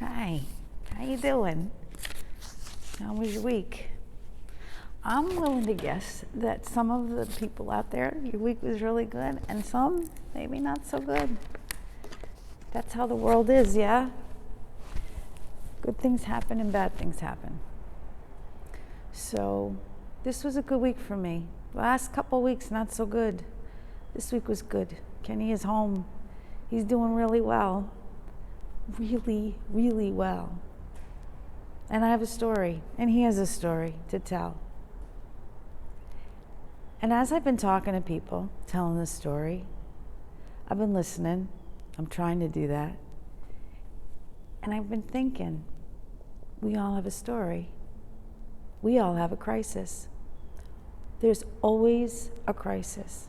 Hi, how you doing? How was your week? I'm willing to guess that some of the people out there, your week was really good, and some maybe not so good. That's how the world is, yeah? Good things happen and bad things happen. So this was a good week for me. The last couple weeks, not so good. This week was good. Kenny is home. He's doing really well. Really, really well. And I have a story, and he has a story to tell. And as I've been talking to people, telling this story, I've been listening. I'm trying to do that. And I've been thinking, we all have a story. We all have a crisis. There's always a crisis.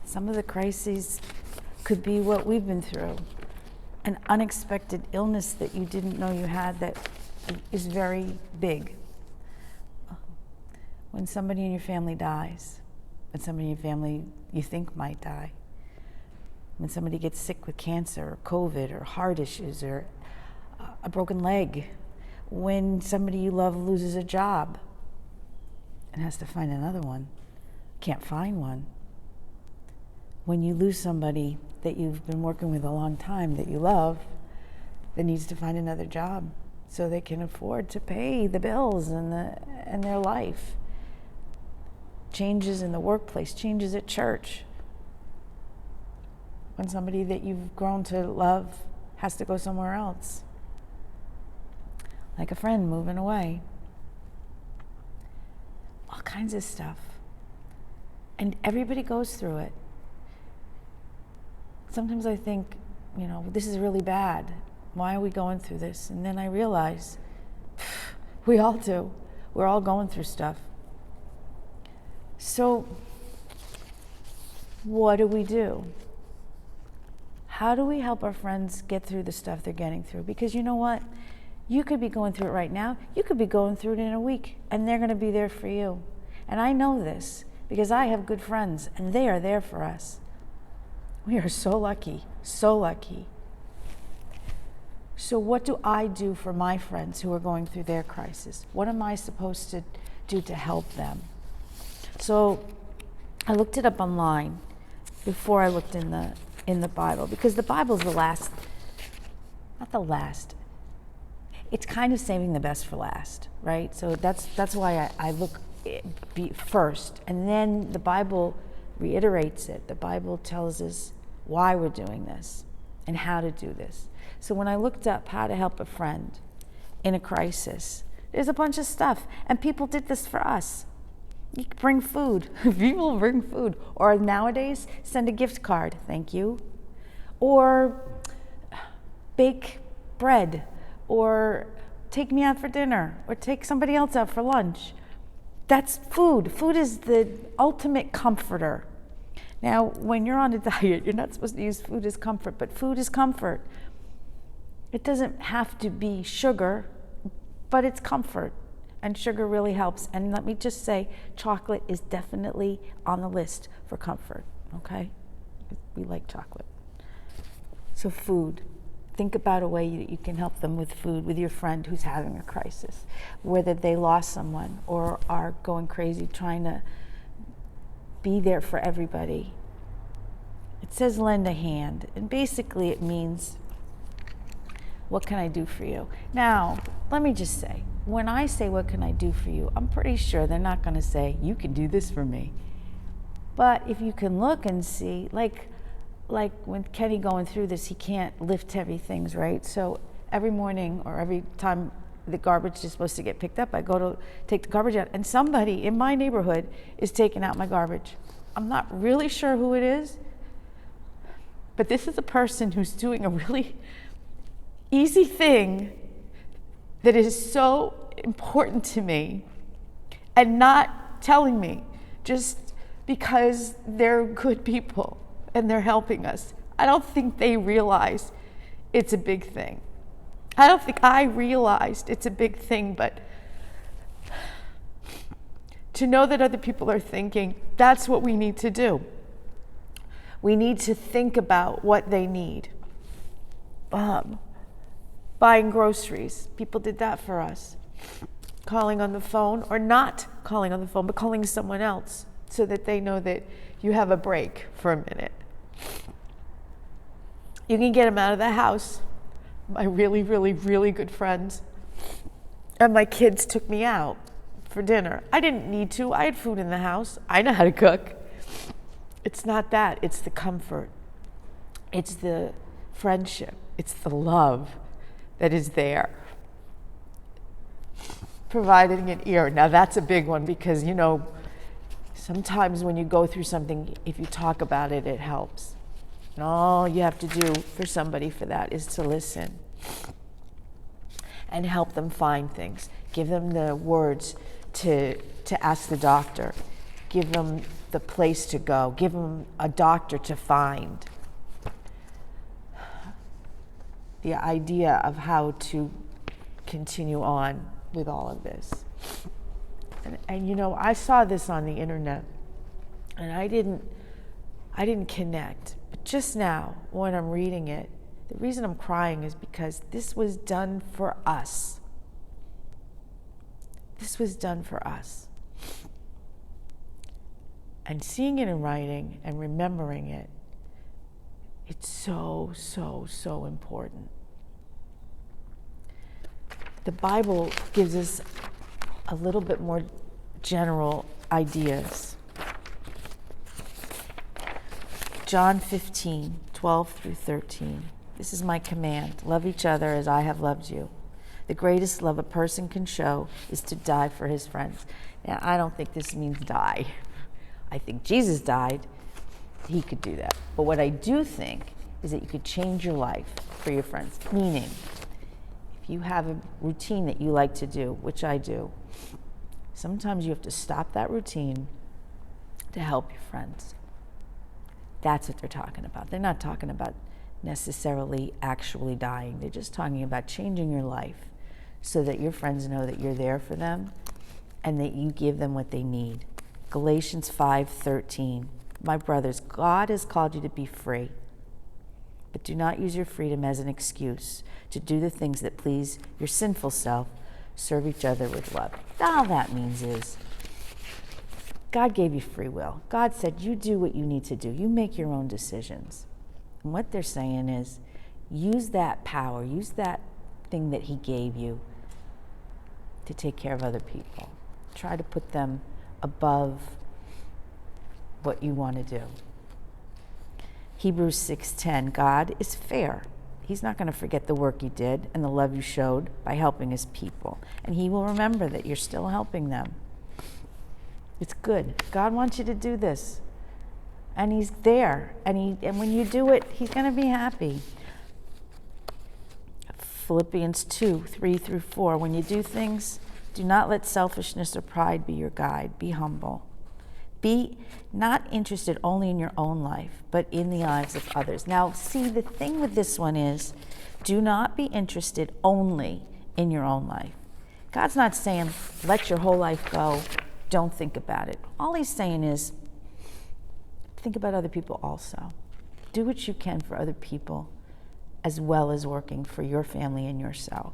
Some of the crises could be what we've been through. An unexpected illness that you didn't know you had that is very big. When somebody in your family dies, when somebody in your family you think might die, when somebody gets sick with cancer or COVID or heart issues or a broken leg, when somebody you love loses a job and has to find another one, can't find one, when you lose somebody that you've been working with a long time that you love that needs to find another job so they can afford to pay the bills and their life. Changes in the workplace, changes at church. When somebody that you've grown to love has to go somewhere else. Like a friend moving away. All kinds of stuff. And everybody goes through it. Sometimes I think, this is really bad. Why are we going through this? And then I realize, we all do. We're all going through stuff. So, what do? How do we help our friends get through the stuff they're getting through? Because you know what? You could be going through it right now. You could be going through it in a week, and they're going to be there for you. And I know this because I have good friends, and they are there for us. We are so lucky, so lucky. So what do I do for my friends who are going through their crisis? What am I supposed to do to help them? So I looked it up online before I looked in the Bible, because the Bible's not the last. It's kind of saving the best for last, right? So that's why I look first, and then the Bible reiterates it. The Bible tells us why we're doing this and how to do this. So when I looked up how to help a friend in a crisis, there's a bunch of stuff, and people did this for us. You can bring food. People bring food. Or nowadays, send a gift card, thank you. Or bake bread, or take me out for dinner, or take somebody else out for lunch. That's food. Food is the ultimate comforter. Now, when you're on a diet, you're not supposed to use food as comfort, but food is comfort. It doesn't have to be sugar, but it's comfort. And sugar really helps. And let me just say, chocolate is definitely on the list for comfort, okay? We like chocolate. So food. Think about a way that you can help them with food, with your friend who's having a crisis, whether they lost someone or are going crazy trying to be there for everybody. It says lend a hand, and basically it means, what can I do for you? Now, let me just say, when I say what can I do for you, I'm pretty sure they're not going to say, you can do this for me. But if you can look and see, like when Kenny going through this, he can't lift heavy things, right? So every morning or every time the garbage is supposed to get picked up, I go to take the garbage out, and somebody in my neighborhood is taking out my garbage. I'm not really sure who it is, but this is a person who's doing a really easy thing that is so important to me and not telling me just because they're good people and they're helping us. I don't think they realize it's a big thing. I don't think I realized it's a big thing, but to know that other people are thinking, that's what we need to do. We need to think about what they need. buying groceries. People did that for us. Calling on the phone, or not calling on the phone, but calling someone else so that they know that you have a break for a minute. You can get them out of the house. My really, really, really good friends and my kids took me out for dinner. I didn't need to. I had food in the house. I know how to cook. It's not that. It's the comfort. It's the friendship. It's the love that is there. Providing an ear. Now that's a big one because, sometimes when you go through something, if you talk about it, it helps. And all you have to do for somebody for that is to listen and help them find things. Give them the words to ask the doctor. Give them the place to go. Give them a doctor to find. The idea of how to continue on with all of this. And I saw this on the internet and I didn't connect. But just now, when I'm reading it, the reason I'm crying is because this was done for us. This was done for us. And seeing it in writing and remembering it, it's so, so, so important. The Bible gives us a little bit more general ideas. John 15, 12 through 13. This is my command. Love each other as I have loved you. The greatest love a person can show is to die for his friends. Now, I don't think this means die. I think Jesus died. He could do that. But what I do think is that you could change your life for your friends. Meaning, if you have a routine that you like to do, which I do, sometimes you have to stop that routine to help your friends. That's what they're talking about. They're not talking about necessarily actually dying. They're just talking about changing your life so that your friends know that you're there for them and that you give them what they need. Galatians 5:13. My brothers, God has called you to be free, but do not use your freedom as an excuse to do the things that please your sinful self. Serve each other with love. All that means is God gave you free will. God said you do what you need to do. You make your own decisions. And what they're saying is use that power, use that thing that he gave you to take care of other people. Try to put them above what you want to do. Hebrews 6:10, God is fair. He's not going to forget the work you did and the love you showed by helping his people. And he will remember that you're still helping them. It's good. God wants you to do this. And he's there. And when you do it, he's going to be happy. Philippians 2:3 through 4. When you do things, do not let selfishness or pride be your guide. Be humble. Be not interested only in your own life, but in the lives of others. Now, see, the thing with this one is, do not be interested only in your own life. God's not saying, let your whole life go, don't think about it. All he's saying is, think about other people also. Do what you can for other people, as well as working for your family and yourself.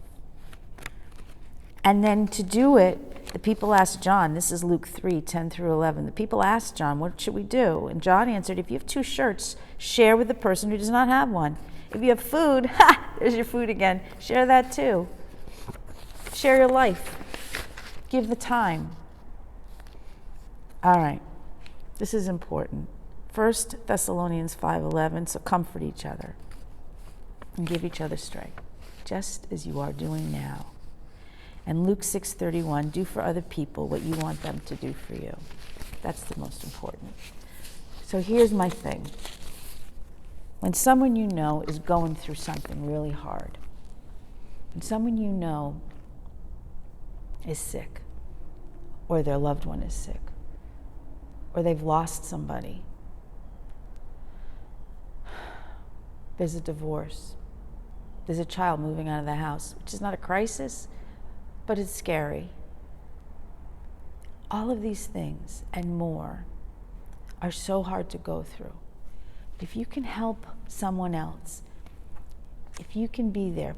And then to do it, the people asked John, this is Luke 3:10 through 11. The people asked John, what should we do? And John answered, if you have 2 shirts, share with the person who does not have one. If you have food, there's your food again. Share that too. Share your life. Give the time. All right, this is important. 1 Thessalonians 5:11, so comfort each other and give each other strength, just as you are doing now. And Luke 6:31, do for other people what you want them to do for you. That's the most important. So here's my thing. When someone you know is going through something really hard, when someone you know is sick, or their loved one is sick, or they've lost somebody, there's a divorce, there's a child moving out of the house, which is not a crisis, but it's scary. All of these things and more are so hard to go through. If you can help someone else If you can be there,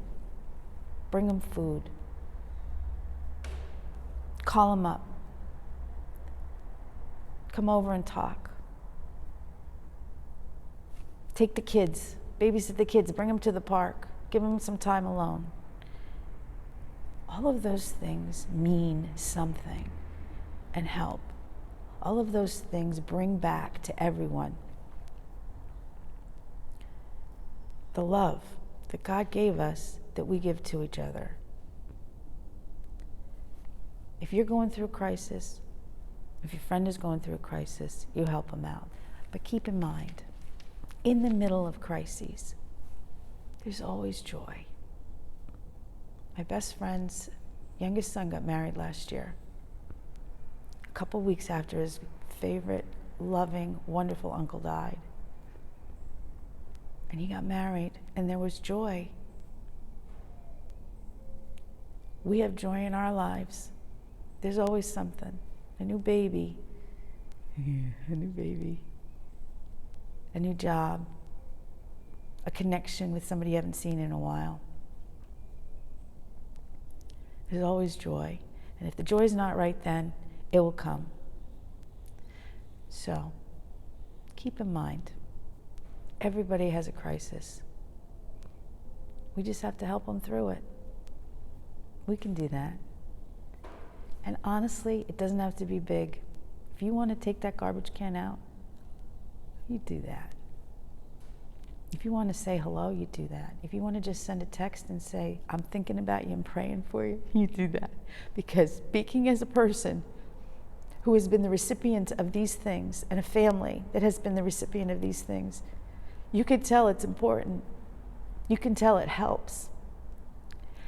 bring them food. Call them up. Come over and talk. Take the kids, babysit the kids, bring them to the park, give them some time alone. All of those things mean something and help. All of those things bring back to everyone the love that God gave us that we give to each other. If you're going through a crisis, if your friend is going through a crisis, you help them out. But keep in mind, in the middle of crises, there's always joy. My best friend's youngest son got married last year. A couple weeks after his favorite, loving, wonderful uncle died. And he got married, and there was joy. We have joy in our lives. There's always something. A new baby. A new baby. A new job. A connection with somebody you haven't seen in a while. There's always joy. And if the joy's not right then, it will come. So, keep in mind, everybody has a crisis. We just have to help them through it. We can do that. And honestly, it doesn't have to be big. If you want to take that garbage can out, you do that. If you want to say hello, you do that. If you want to just send a text and say, I'm thinking about you and praying for you, you do that. Because speaking as a person who has been the recipient of these things, and a family that has been the recipient of these things, you can tell it's important. You can tell it helps.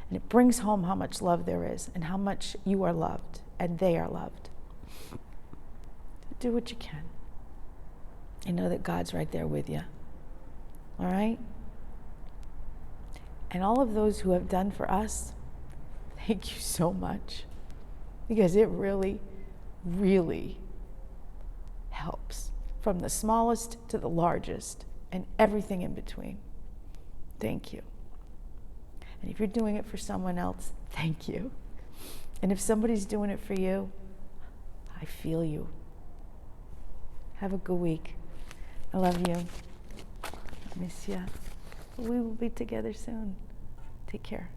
And it brings home how much love there is and how much you are loved and they are loved. Do what you can. And know that God's right there with you. All right? And all of those who have done for us, thank you so much. Because it really, really helps. From the smallest to the largest and everything in between. Thank you. And if you're doing it for someone else, thank you. And if somebody's doing it for you, I feel you. Have a good week. I love you. I miss you. We will be together soon. Take care.